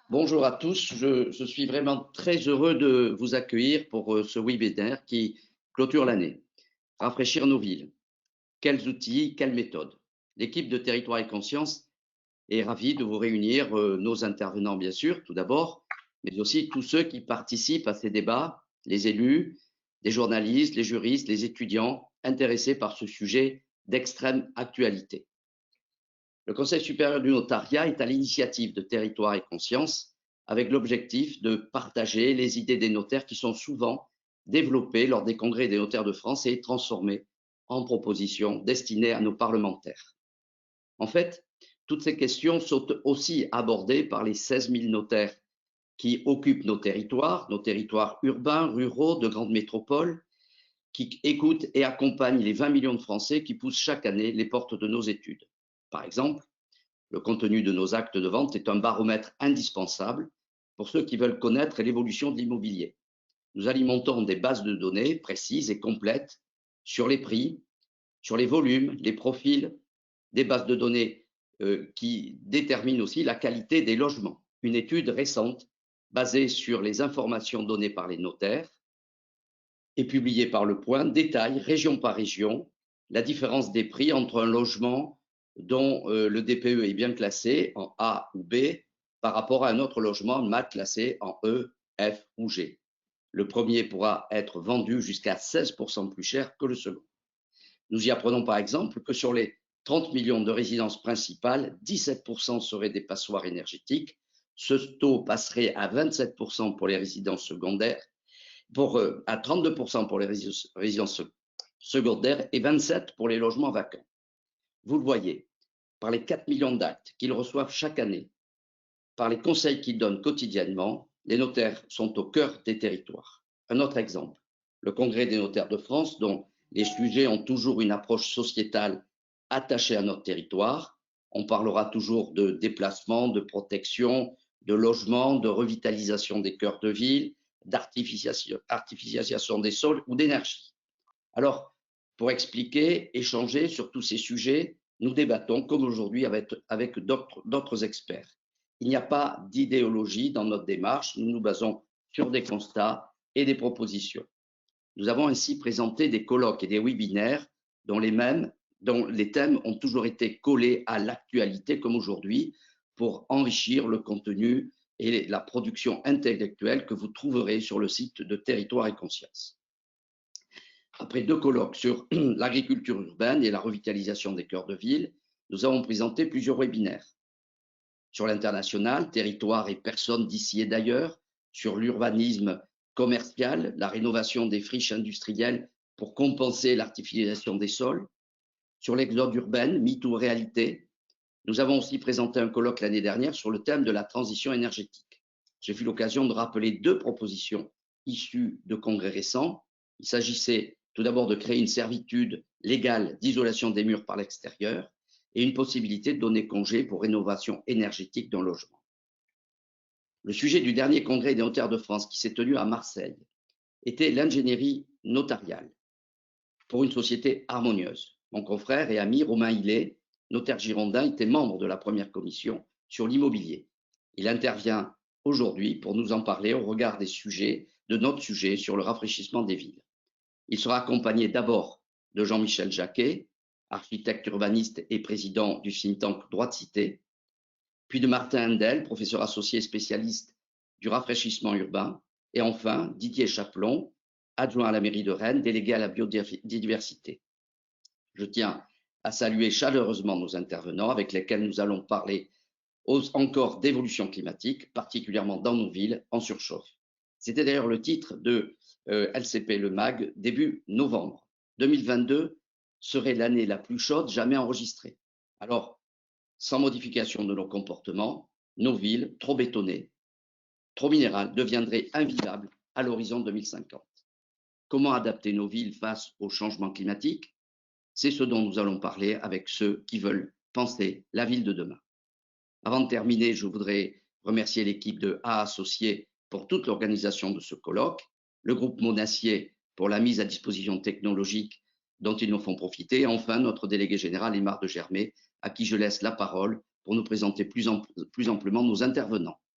Bonjour à tous, je suis vraiment très heureux de vous accueillir pour ce webinaire qui clôture l'année. Rafraîchir nos villes. Quels outils, quelles méthodes? L'équipe de Territoire et Conscience est ravie de vous réunir, nos intervenants bien sûr, tout d'abord, mais aussi tous ceux qui participent à ces débats, les élus, les journalistes, les juristes, les étudiants intéressés par ce sujet d'extrême actualité. Le Conseil supérieur du notariat est à l'initiative de Territoire et Conscience avec l'objectif de partager les idées des notaires qui sont souvent développées lors des congrès des notaires de France et transformées en propositions destinées à nos parlementaires. En fait, toutes ces questions sont aussi abordées par les 16 000 notaires qui occupent nos territoires urbains, ruraux, de grandes métropoles, qui écoutent et accompagnent les 20 millions de Français qui poussent chaque année les portes de nos études. Par exemple, le contenu de nos actes de vente est un baromètre indispensable pour ceux qui veulent connaître l'évolution de l'immobilier. Nous alimentons des bases de données précises et complètes sur les prix, sur les volumes, les profils, des bases de données qui déterminent aussi la qualité des logements. Une étude récente basée sur les informations données par les notaires et publiée par Le Point détaille, région par région, la différence des prix entre un logement dont le DPE est bien classé en A ou B par rapport à un autre logement mal classé en E, F ou G. Le premier pourra être vendu jusqu'à 16% plus cher que le second. Nous y apprenons par exemple que sur les 30 millions de résidences principales, 17% seraient des passoires énergétiques. Ce taux passerait à 27% pour les résidences secondaires, à 32% pour les résidences secondaires et 27% pour les logements vacants. Vous le voyez, par les 4 millions d'actes qu'ils reçoivent chaque année, par les conseils qu'ils donnent quotidiennement, les notaires sont au cœur des territoires. Un autre exemple, le Congrès des notaires de France, dont les sujets ont toujours une approche sociétale attachée à notre territoire. On parlera toujours de déplacement, de protection, de logement, de revitalisation des cœurs de ville, d'artificialisation des sols ou d'énergie. Alors, pour expliquer, échanger sur tous ces sujets, nous débattons, comme aujourd'hui, avec d'autres experts. Il n'y a pas d'idéologie dans notre démarche, nous nous basons sur des constats et des propositions. Nous avons ainsi présenté des colloques et des webinaires dont les thèmes ont toujours été collés à l'actualité, comme aujourd'hui, pour enrichir le contenu et la production intellectuelle que vous trouverez sur le site de Territoire et Conscience. Après 2 colloques sur l'agriculture urbaine et la revitalisation des cœurs de ville, nous avons présenté plusieurs webinaires sur l'international, territoire et personnes d'ici et d'ailleurs, sur l'urbanisme commercial, la rénovation des friches industrielles pour compenser l'artificialisation des sols, sur l'exode urbain, mythe ou réalité. Nous avons aussi présenté un colloque l'année dernière sur le thème de la transition énergétique. J'ai eu l'occasion de rappeler 2 propositions issues de congrès récents. Il s'agissait tout d'abord de créer une servitude légale d'isolation des murs par l'extérieur et une possibilité de donner congé pour rénovation énergétique d'un logement. Le sujet du dernier congrès des notaires de France qui s'est tenu à Marseille était l'ingénierie notariale pour une société harmonieuse. Mon confrère et ami Romain Hillet, notaire girondin, était membre de la première commission sur l'immobilier. Il intervient aujourd'hui pour nous en parler au regard de notre sujet sur le rafraîchissement des villes. Il sera accompagné d'abord de Jean-Michel Jacquet, architecte urbaniste et président du think tank Droit de Cité, puis de Martin Handel, professeur associé spécialiste du rafraîchissement urbain, et enfin Didier Chaplon, adjoint à la mairie de Rennes, délégué à la biodiversité. Je tiens à saluer chaleureusement nos intervenants avec lesquels nous allons parler encore d'évolution climatique, particulièrement dans nos villes en surchauffe. C'était d'ailleurs le titre de LCP Le Mag début novembre. 2022 serait l'année la plus chaude jamais enregistrée. Alors, sans modification de nos comportements, nos villes, trop bétonnées, trop minérales, deviendraient invivables à l'horizon 2050. Comment adapter nos villes face au changement climatique? C'est ce dont nous allons parler avec ceux qui veulent penser la ville de demain. Avant de terminer, je voudrais remercier l'équipe de A Associés pour toute l'organisation de ce colloque, le groupe Monacier pour la mise à disposition technologique dont ils nous font profiter, et enfin notre délégué général Aymar de Germay, à qui je laisse la parole pour nous présenter plus amplement nos intervenants.